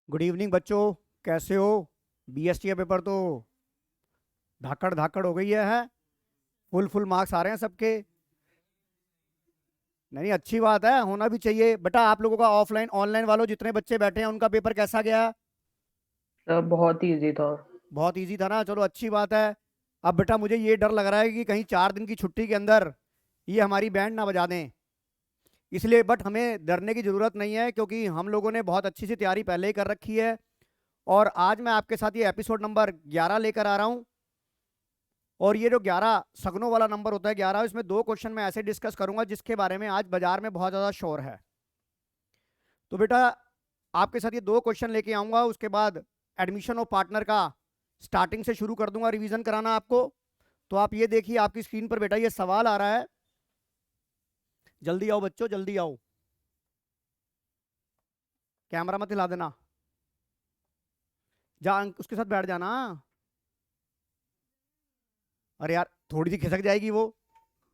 Good evening बच्चों, कैसे हो? बीएसटी का पेपर तो धाकड़ धाकड़ हो गई है। फुल फुल मार्क्स आ रहे हैं सबके। नहीं, अच्छी बात है, होना भी चाहिए। बेटा, आप लोगों का ऑफलाइन ऑनलाइन वालों जितने बच्चे बैठे हैं उनका पेपर कैसा गया? सर बहुत ही इजी था। बहुत इजी था ना? चलो अच्छी बात है। अब बेटा, मुझे ये डर लग रहा है कि कहीं 4 दिन की छुट्टी के अंदर ये हमारी बैंड ना बजा दें। इसलिए बट हमें डरने की जरूरत नहीं है, क्योंकि हम लोगों ने बहुत अच्छी सी तैयारी पहले ही कर रखी है। और आज मैं आपके साथ ये एपिसोड नंबर 11 लेकर आ रहा हूँ। और ये जो 11 सगनों वाला नंबर होता है 11, इसमें 2 क्वेश्चन मैं ऐसे डिस्कस करूंगा जिसके बारे में आज बाजार में बहुत ज्यादा शोर है। तो बेटा, आपके साथ ये 2 क्वेश्चन लेके आऊंगा, उसके बाद एडमिशन ऑफ पार्टनर का स्टार्टिंग से शुरू कर दूंगा रिवीजन कराना आपको। तो आप ये देखिए, आपकी स्क्रीन पर बेटा ये सवाल आ रहा है। जल्दी आओ बच्चों, जल्दी आओ। कैमरा मत हिला देना। जा उसके साथ बैठ जाना। अरे यार, थोड़ी सी खिसक जाएगी वो।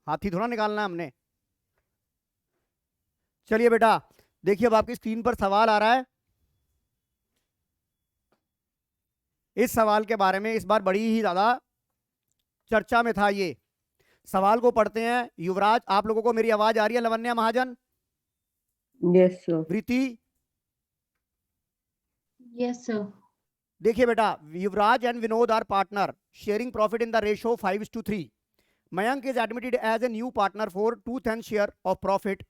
हाथी थोड़ा निकालना है हमने। चलिए बेटा, देखिए अब आपकी स्क्रीन पर सवाल आ रहा है। इस सवाल के बारे में इस बार बड़ी ही ज्यादा चर्चा में था ये। सवाल को पढ़ते हैं। युवराज, आप लोगों को मेरी आवाज आ रही है? Lavanya Mahajan, yes sir. Preeti. Yes, sir. देखिए बेटा, Yuvraj and Vinod are partner sharing profit in the ratio 5:3। Mayank is admitted as a new partner for 2/10 share of profit,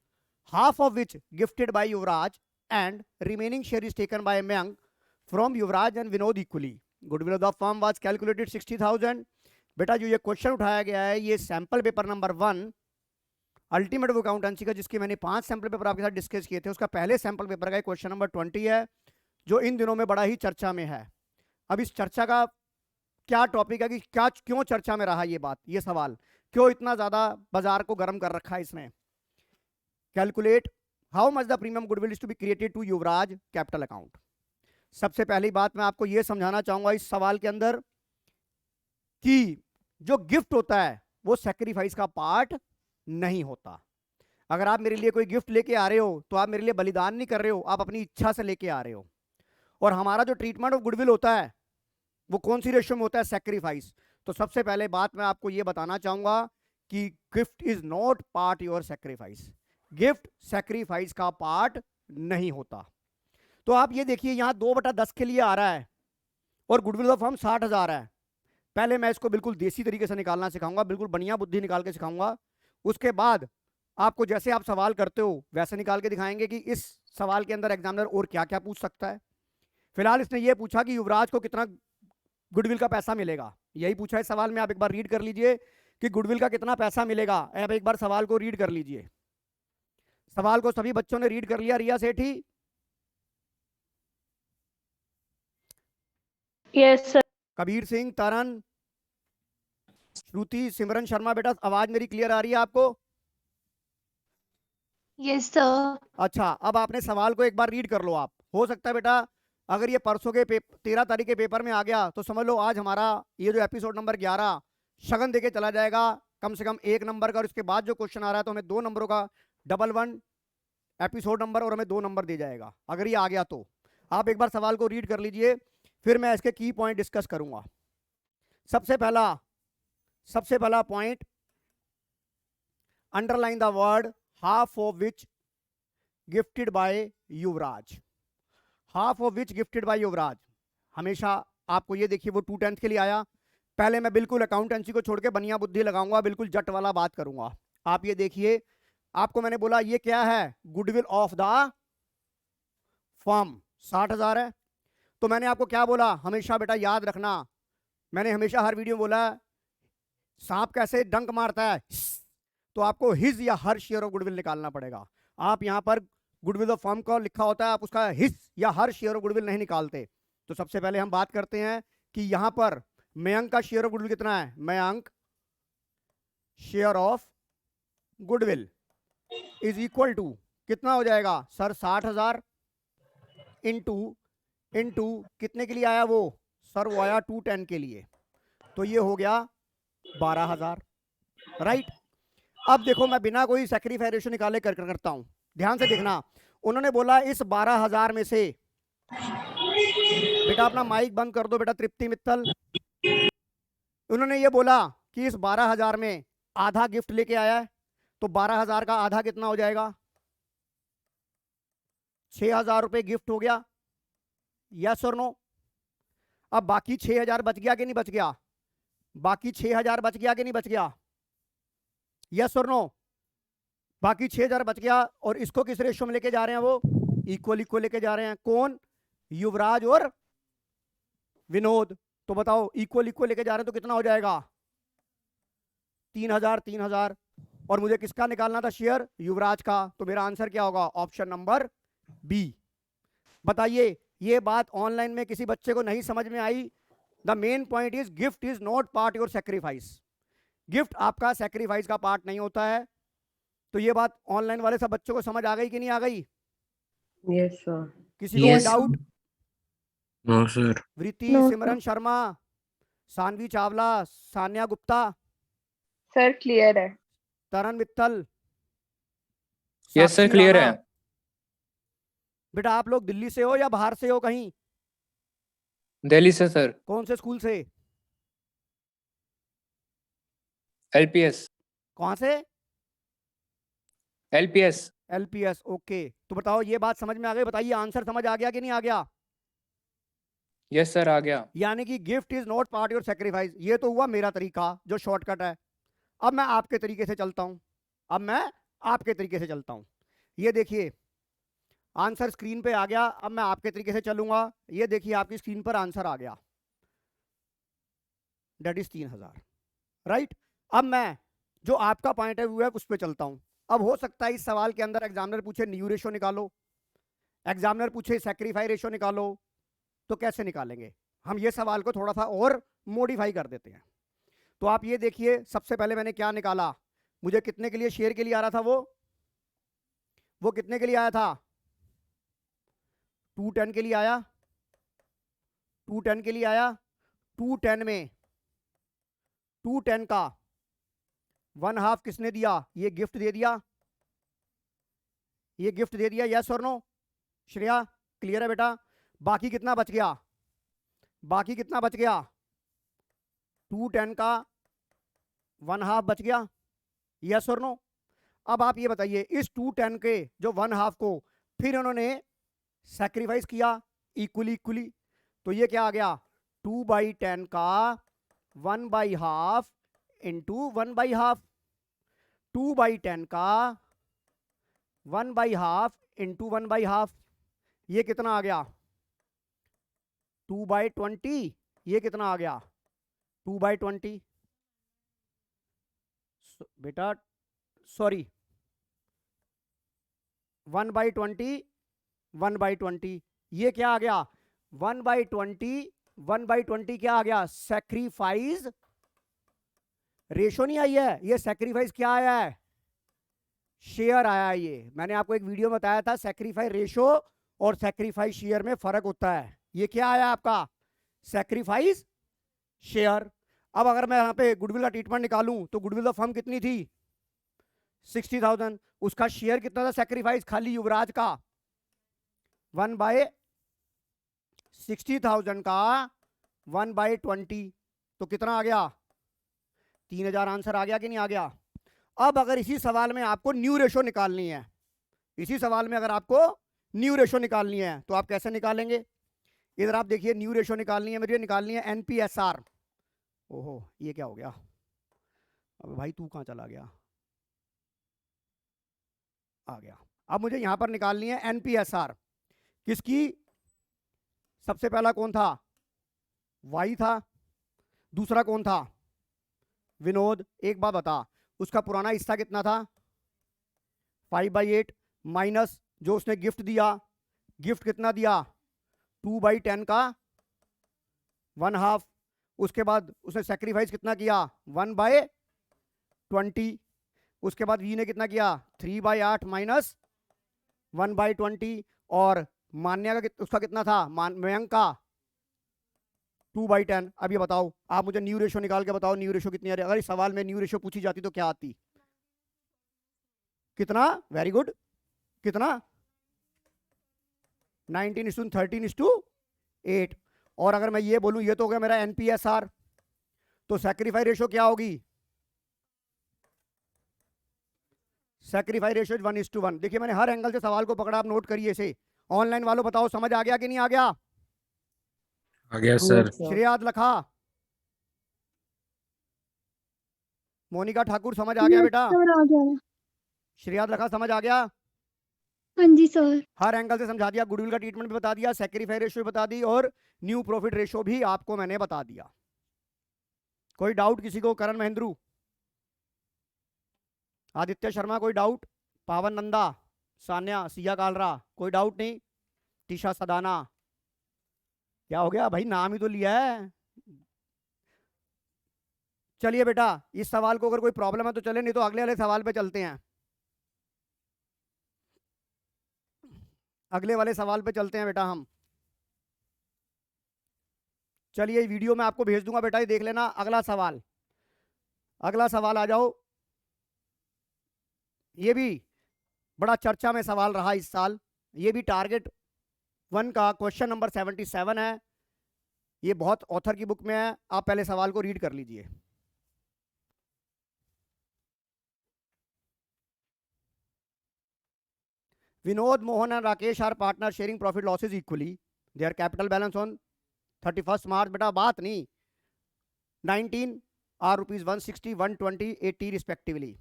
half of which gifted by Yuvraj and remaining share is taken by Mayank from Yuvraj and Vinod equally. Goodwill of the firm was calculated 60,000. बेटा, जो ये question उठाया गया है ये sample paper number 1 ultimate accountancy का, जिसके मैंने 5 सैंपल पेपर आपके साथ डिस्कस किए थे, उसका पहले सैंपल पेपर का क्वेश्चन नंबर 20 है, जो इन दिनों में बड़ा ही चर्चा में है। अब इस चर्चा का क्या टॉपिक है कि क्या क्यों चर्चा में रहा ये बात, ये सवाल क्यों इतना ज्यादा बाजार को गर्म कर रखा है इसने। Calculate how much the premium goodwill is to be created to Yuvraj capital account. सबसे पहली बात मैं आपको यह समझाना चाहूंगा इस सवाल के अंदर कि जो गिफ्ट होता है वो सेक्रीफाइस का पार्ट नहीं होता। अगर आप मेरे लिए कोई गिफ्ट लेके आ रहे हो तो आप मेरे लिए बलिदान नहीं कर रहे हो, आप अपनी इच्छा से लेके आ रहे हो। और हमारा जो ट्रीटमेंट ऑफ गुडविल होता है वो कौन सी रेशियो में होता है? सेक्रीफाइस। तो सबसे पहले बात मैं आपको यह बताना चाहूंगा कि gift is not part your sacrifice. Gift sacrifice का पार्ट नहीं होता। तो आप ये देखिए, यहां 2/10 के लिए आ रहा है और गुडविल ऑफ फर्म 60,000 है। पहले मैं इसको बिल्कुल देसी तरीके से निकालना सिखाऊंगा, बिल्कुल बढ़िया बुद्धि निकाल के सिखाऊंगा। उसके बाद आपको जैसे आप सवाल करते हो वैसे निकाल के दिखाएंगे कि इस सवाल के अंदर एग्जामिनर और क्या क्या पूछ सकता है। फिलहाल इसने ये पूछा कि युवराज को कितना गुडविल का पैसा मिलेगा, यही पूछा है सवाल में। आप एक बार रीड कर लीजिए कि गुडविल का कितना पैसा मिलेगा। आप एक बार सवाल को रीड कर लीजिए। सवाल को सभी बच्चों ने रीड कर लिया? रिया सेठी, Yes, sir. कबीर सिंह, तरन, श्रुति, सिमरन शर्मा, बेटा आवाज मेरी क्लियर आ रही है आपको? Yes, sir. अच्छा, अब आपने सवाल को एक बार रीड कर लो। आप हो सकता है बेटा, अगर ये परसों के 13 तारीख के पेपर में आ गया तो समझ लो आज हमारा ये जो एपिसोड नंबर 11 शगन देके चला जाएगा, कम से कम 1 नंबर का। और इसके बाद जो क्वेश्चन आ रहा है तो हमें 2 नंबरों का डबल 1 एपिसोड नंबर और हमें 2 नंबर दे जाएगा अगर ये आ गया तो। आप एक बार सवाल को रीड कर लीजिए, फिर मैं इसके की पॉइंट डिस्कस करूंगा। सबसे पहला point, underline the word half of which gifted by Yuvraj. Half of which gifted by Yuvraj, हमेशा आपको ये देखिए वो 2/10 के लिए आया। पहले मैं बिल्कुल अकाउंटेंसी को छोड़ के बनिया बुद्धि लगाऊंगा, बिल्कुल जट वाला बात करूंगा। आप ये देखिए, आपको मैंने बोला ये क्या है? गुडविल ऑफ द फर्म 60,000 है। तो मैंने आपको क्या बोला? हमेशा बेटा याद रखना, मैंने हमेशा हर वीडियो में बोला सांप कैसे डंक मारता है, तो आपको हिज या हर शेयर ऑफ गुडविल निकालना पड़ेगा। आप यहां पर गुडविल ऑफ फर्म का लिखा होता है, आप उसका हिज या हर शेयर ऑफ गुडविल नहीं निकालते। तो सबसे पहले हम बात करते हैं कि यहां पर मयंक का शेयर ऑफ गुडविल कितना है। Mayank share of goodwill is equal to कितना हो जाएगा सर? 60,000 इंटू कितने के लिए आया वो सर? वो आया 2/10 के लिए, तो ये हो गया 12,000, राइट। अब देखो, मैं बिना कोई सैक्रिफाइस रेशियो निकाले करता हूं, ध्यान से देखना। उन्होंने बोला इस 12,000 में से बेटा अपना माइक बंद कर दो बेटा तृप्ति मित्तल। उन्होंने ये बोला कि इस 12,000 में आधा गिफ्ट लेके आया है, तो 12,000 का आधा कितना हो जाएगा? 6,000 रुपए गिफ्ट हो गया, यस और नो? अब बाकी 6,000 बच गया कि नहीं बच गया? बाकी 6,000 बच गया कि नहीं बच गया? यस और नो? बाकी 6,000 बच गया, और इसको किस रेशो में लेके जा रहे हैं? वो इक्वल इक्वल लेके जा रहे हैं। कौन? युवराज और विनोद। तो बताओ इक्वल इक्वल लेके जा रहे हैं तो कितना हो जाएगा? 3,000 3,000। और मुझे किसका निकालना था शेयर? युवराज का। तो मेरा आंसर क्या होगा? Option number B. बताइए ये बात ऑनलाइन में किसी बच्चे को नहीं समझ में आई? The main point is gift is not part your sacrifice. Gift आपका सेक्रीफाइस का पार्ट नहीं होता है। तो ये बात ऑनलाइन वाले सब बच्चों को समझ आ गई कि नहीं आ गई? Yes, sir. किसी को कोई Yes. Doubt? No sir. Vritti, No, Simran Sharma, Saanvi Chawla, Sanya Gupta, sir clear है। Taran Mittal, yes sir Sakshi clear Rana. है। बेटा आप लोग दिल्ली से हो या बाहर से हो? कहीं दिल्ली से सर। कौन से स्कूल से? एलपीएस। कहां से? एलपीएस। एलपीएस। ओके। तो बताओ ये बात समझ में आ गई? बताइए आंसर समझ आ गया कि नहीं आ गया? यस सर आ गया। यानी कि gift is not part your sacrifice. ये तो हुआ मेरा तरीका जो शॉर्टकट है। अब मैं आपके तरीके से चलता हूं। अब मैं आपके तरीके से चलता हूं। ये देखिए आंसर स्क्रीन पे आ गया। अब मैं आपके तरीके से चलूंगा। ये देखिए आपकी स्क्रीन पर आंसर आ गया, डेट इज 3,000, राइट। अब मैं जो आपका पॉइंट है वो है उस पर चलता हूं। अब हो सकता है इस सवाल के अंदर एग्जामिनर पूछे न्यू रेशो निकालो, एग्जामिनर पूछे सैक्रिफाई रेशो निकालो, तो कैसे निकालेंगे? हम ये सवाल को थोड़ा सा और मॉडिफाई कर देते हैं। तो आप ये देखिए सबसे पहले मैंने क्या निकाला। मुझे कितने के लिए शेयर के लिए आ रहा था? वो कितने के लिए आया था? 210 के लिए आया। 210 के लिए आया। 210 में 210 का 1/2 किसने दिया? ये गिफ्ट दे दिया। ये गिफ्ट दे दिया, यस और नो? श्रेया क्लियर है बेटा? बाकी कितना बच गया? बाकी कितना बच गया? 210 का 1/2 बच गया, यस और नो? अब आप ये बताइए इस 210 के जो 1/2 को फिर उन्होंने सैक्रिफाइस किया इक्वली इक्वली। तो ये क्या आ गया? 2/10 का 1/2 इंटू 1/2। 2/10 का 1/2 इंटू 1/2। ये कितना आ गया? 2/20। ये कितना आ गया? 2/20। बेटा सॉरी 1/20 1/20। ये क्या आ गया? 1/20 1/20 क्या आ गया? सैक्रिफाइस रेशो नहीं आई है, ये सैक्रिफाइस क्या आया है? शेयर आया है। ये मैंने आपको एक वीडियो में बताया था सैक्रिफाइस रेशो और सैक्रिफाइस शेयर में फर्क होता है। ये क्या आया आपका? Sacrifice share. अब अगर मैं यहाँ पे गुडविल का ट्रीटमेंट निकालूं तो गुडविल ऑफ फर्म कितनी थी? 60,000। उसका शेयर कितना था सैक्रिफाइस खाली युवराज का? 1/60,000 का 1/20। तो कितना आ गया? 3,000 आंसर आ गया कि नहीं आ गया? अब अगर इसी सवाल में आपको न्यू रेशो निकालनी है, इसी सवाल में अगर आपको न्यू रेशो निकालनी है तो आप कैसे निकालेंगे? इधर आप देखिए न्यू रेशो निकालनी है, मुझे निकालनी है एनपीएसआर। ओहो ये क्या हो गया? अब भाई तू कहां चला गया? आ गया। अब मुझे यहां पर निकालनी है एनपीएसआर। किसकी? सबसे पहला कौन था? वाई था। दूसरा कौन था? विनोद। एक बात बता, उसका पुराना हिस्सा कितना था? 5/8 माइनस जो उसने गिफ्ट दिया। गिफ्ट कितना दिया? 2/10 का 1/2। उसके बाद उसने सैक्रिफाइस कितना किया? 1/20। उसके बाद वी ने कितना किया? 3/8 माइनस 1/20। और मान्या का उसका कितना था? मयंक का 2/10। अब ये बताओ आप मुझे न्यू रेशो निकाल के बताओ न्यू रेशो कितनी आ रही है? अगर इस सवाल में न्यू रेशो पूछी जाती तो क्या आती? कितना? Very good. कितना? 19:13:8। 8। और अगर मैं ये बोलूं ये तो हो गया मेरा NPSR, तो सैक्रिफाई रेशो क्या होगी? Sacrifice ratio 1:1। देखिए मैंने हर एंगल से सवाल को पकड़ा, आप नोट करिए इसे। ऑनलाइन वालों बताओ समझ आ गया कि नहीं आ गया? आ गया सर। Yes, sir. श्रेयाद लखा, मोनिका ठाकुर समझ आ गया बेटा? सर आ गया। श्रेयाद लखा समझ आ गया? हाँ जी सर। हर एंगल से समझा दिया, गुडविल का ट्रीटमेंट भी बता दिया, सैक्रिफाई रेशो भी बता दी, और न्यू प्रॉफिट रेशो भी आपको मैंने बता दिया। कोई डाउट किसी को? करण महेंद्रू, आदित्य शर्मा, कोई डाउट? पावन नंदा, सान्या, सिया कालरा, कोई डाउट नहीं? टीशा सदाना, क्या हो गया भाई, नाम ही तो लिया है। चलिए बेटा, इस सवाल को अगर कोई प्रॉब्लम है तो चले, नहीं तो अगले वाले सवाल पे चलते हैं। अगले वाले सवाल पे चलते हैं बेटा हम। चलिए वीडियो में आपको भेज दूंगा बेटा, ये देख लेना। अगला सवाल, अगला सवाल आ जाओ। ये भी बड़ा चर्चा में सवाल रहा इस साल, ये भी टारगेट 1 का क्वेश्चन नंबर 77 है। ये बहुत ऑथर की बुक में है, आप पहले सवाल को रीड कर लीजिए। Vinod, Mohan and Rakesh are partners sharing profit losses equally. Their capital balance on 31st March, बेटा बात नहीं, 19 are rupees 160, 120, 80 respectively.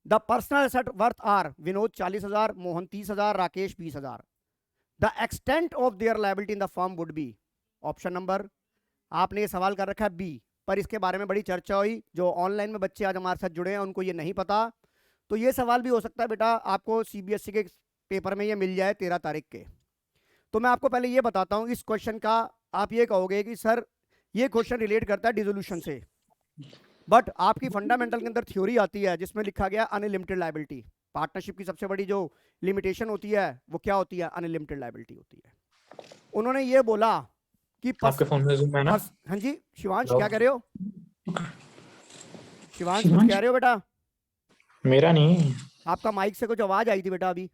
The personal asset worth are Vinod 40,000, Mohan 30,000, Rakesh 20,000. The extent of their liability in the firm would be option number, आपने ये सवाल कर रखा है B, पर इसके बारे में बड़ी चर्चा हुई। जो ऑनलाइन में बच्चे आज हमारे साथ जुड़े हैं उनको ये नहीं पता, तो ये सवाल भी हो सकता है बेटा आपको CBSE के पेपर में ये मिल जाए 13 तारीख के। तो मैं आपको पहले ये बताता हूँ इस क्वेश्चन का। आप ये कहोगे कि सर ये क्वेश्चन रिलेट करता है डिसोल्यूशन से, बट आपकी फंडामेंटल के अंदर थ्योरी आती है जिसमें लिखा गया अनलिमिटेड लायबिलिटी। पार्टनरशिप की सबसे बड़ी जो लिमिटेशन होती है वो क्या होती है? अनलिमिटेड लायबिलिटी होती है। उन्होंने ये बोला कि आपके फोन में जूम है ना? हाँ जी शिवांश, क्या कह रहे हो? शिवांश कुछ कह रहे हो बेटा? मेरा नहीं। आपका माइक से कुछ आवाज आई थी बेटा अभी।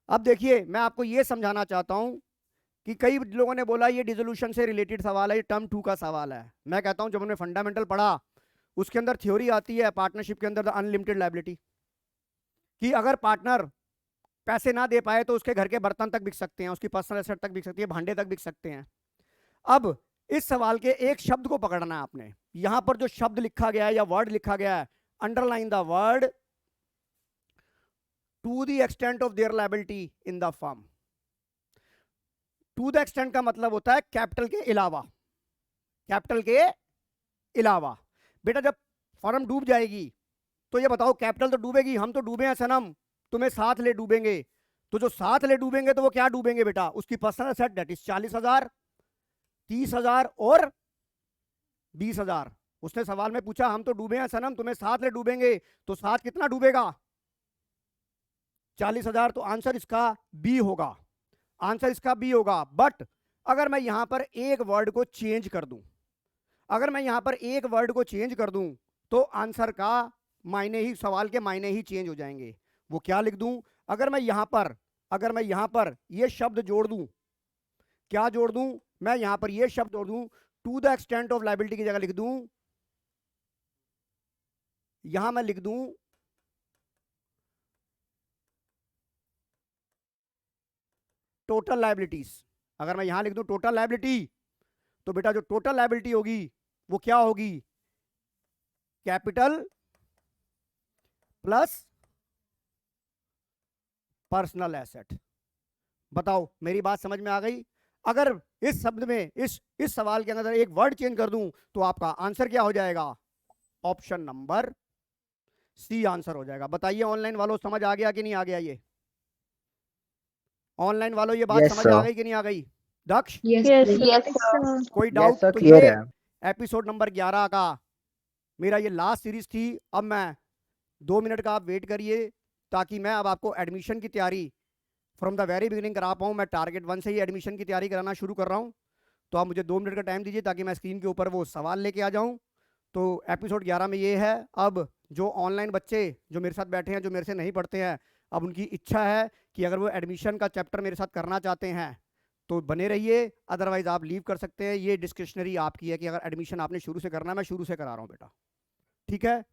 अब देखिए मैं आपको ये समझाना चाहता हूं कि कई लोगों ने बोला ये डिसोल्यूशन से रिलेटेड सवाल है, ये टर्म 2 का सवाल है। मैं कहता हूं जब हमने फंडामेंटल पढ़ा उसके अंदर थ्योरी आती है पार्टनरशिप के अंदर अनलिमिटेड लायबिलिटी, कि अगर पार्टनर पैसे ना दे पाए तो उसके घर के बर्तन तक बिक सकते हैं, उसकी पर्सनल एसेट तक बिक सकती है, भांडे तक बिक सकते हैं। अब इस सवाल के एक शब्द को पकड़ना है आपने। यहां पर जो शब्द लिखा गया है या वर्ड लिखा गया है, underline the word to the extent of their liability in the firm. To the extent का मतलब होता है कैपिटल के अलावा, कैपिटल के अलावा। बेटा जब फर्म डूब जाएगी तो ये बताओ, कैपिटल तो डूबेगी, हम तो डूबे हैं सनम, तुम्हें साथ ले डूबेंगे। तो जो साथ ले डूबेंगे तो वो क्या डूबेंगे बेटा? उसकी पर्सनल एसेट दैट इज 40,000, 30,000 और 20,000। उसने सवाल में पूछा हम तो डूबे हैं सनम, तुम्हें साथ ले डूबेंगे, तो साथ कितना डूबेगा? 40,000। तो आंसर इसका बी होगा, आंसर इसका बी होगा। बट अगर मैं यहां पर एक वर्ड को चेंज कर दूं, अगर मैं यहां पर एक वर्ड को चेंज कर दूं तो आंसर का मायने ही, सवाल के मायने ही चेंज हो जाएंगे। वो क्या लिख दूं? अगर मैं यहां पर ये शब्द जोड़ दूं, क्या जोड़ दूं? मैं यहां पर ये शब्द जोड़ दूं, to the extent of liability की जगह लिख दूं, यहां मैं लिख दूं टोटल लायबिलिटीज। अगर मैं यहां लिख दूं टोटल लायबिलिटी, तो बेटा जो टोटल लायबिलिटी होगी वो क्या होगी? Capital plus personal asset. बताओ मेरी बात समझ में आ गई? अगर इस शब्द में इस सवाल के अंदर एक वर्ड चेंज कर दूं तो आपका आंसर क्या हो जाएगा? ऑप्शन नंबर सी आंसर हो जाएगा। बताइए ऑनलाइन वालों समझ आ गया कि नहीं आ गया? ये ऑनलाइन वालों ये बात समझ आ गई कि नहीं आ गई? दक्ष यस Yes, sir. कोई डाउट? सर तो क्लियर ये है। एपिसोड नंबर 11 का मेरा ये लास्ट सीरीज थी। अब मैं 2 मिनट का आप वेट करिए ताकि मैं अब आपको एडमिशन की तैयारी फ्रॉम द वेरी बिगिनिंग करा पाऊँ। मैं टारगेट 1 से ही एडमिशन की तैयारी कराना शुरू कर रहा हूँ, तो आप मुझे 2 मिनट का टाइम दीजिए ताकि मैं स्क्रीन के ऊपर वो सवाल लेके आ जाऊँ। तो एपिसोड 11 में ये है। अब जो ऑनलाइन बच्चे जो मेरे साथ बैठे हैं, जो मेरे से नहीं पढ़ते हैं, अब उनकी इच्छा है कि अगर वो एडमिशन का चैप्टर मेरे साथ करना चाहते हैं तो बने रहिए, अदरवाइज आप लीव कर सकते हैं। ये डिस्क्रिशनरी आपकी है कि अगर एडमिशन आपने शुरू से करना है, मैं शुरू से करा रहा हूँ बेटा, ठीक है।